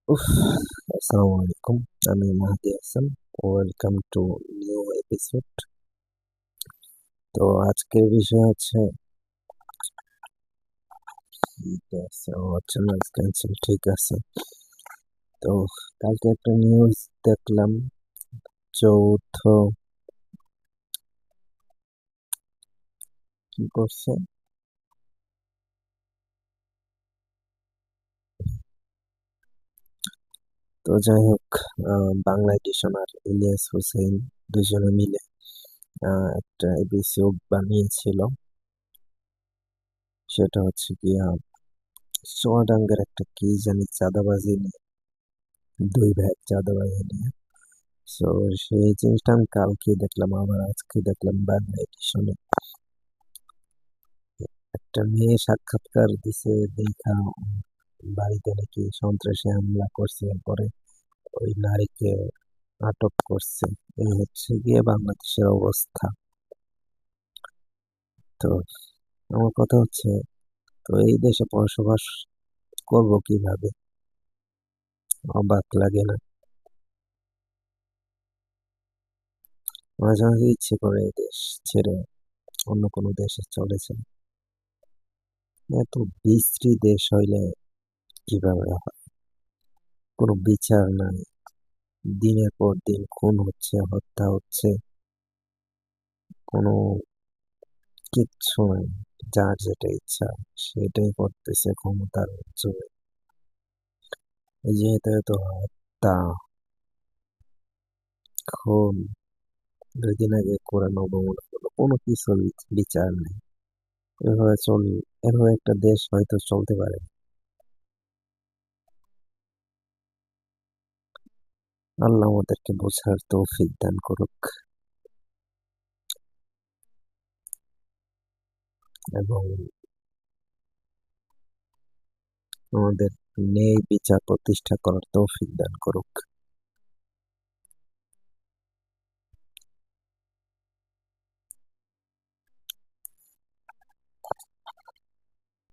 উফ, আসসালামু আলাইকুম। আমি Mahadi Hasan. Welcome to new episode. তো আজকের বিষয় হচ্ছে ঠিক আছে, ও আচ্ছা, নয়েজ ক্যান্সেল, ঠিক আছে। তো কালকে একটা নিউজ দেখলাম, চৌথ কি করছে। তো যাই হোক, বাংলা এডিশন আর ইলিয়াস হোসেন দুজনে মিলে একটা এপিসোড বানিয়েছিল। সেটা হচ্ছে কি, চুয়াডাঙ্গার একটা কি জানি চাঁদাবাজি নিয়ে, দুই ভাই চাঁদাবাজি নিয়ে। তো সেই জিনিসটা আমি কালকে দেখলাম, আবার আজকে দেখলাম বাংলা এডিশনে একটা মেয়ে সাক্ষাৎকার দিছে। দেখা বাড়িতে নাকি সন্ত্রাসী হামলা করছে, পরে ওই নারীকে আটক করছে। এই হচ্ছে গিয়ে বাংলাদেশের অবস্থা। তো আমার কথা হচ্ছে, তো এই দেশে বসবাস করব কিভাবে? অবাক লাগে না? মাঝে মাঝে ইচ্ছে করে এই দেশ ছেড়ে অন্য কোনো দেশে চলে যায়। এত বিশ্রী দেশ হইলে কিভাবে হয়? কোনো বিচার নাই, দিনের পর দিন খুন হচ্ছে, হত্যা হচ্ছে, কোনো কিচ্ছু নাই। যার যেটা ইচ্ছা সেটাই করতেছে ক্ষমতার জোরে। এই যে এত এত হত্যা, খুন, 2 দিন আগে করে নবমনা হলো, কোনো কিছু বিচার নেই। এভাবে চল, এভাবে একটা দেশ হয়তো চলতে পারে না। আল্লাহ আমাদেরকে বোঝার তৌফিক দান করুক, এবং আমাদের ন্যায় বিচার প্রতিষ্ঠা করার তৌফিক দান করুক।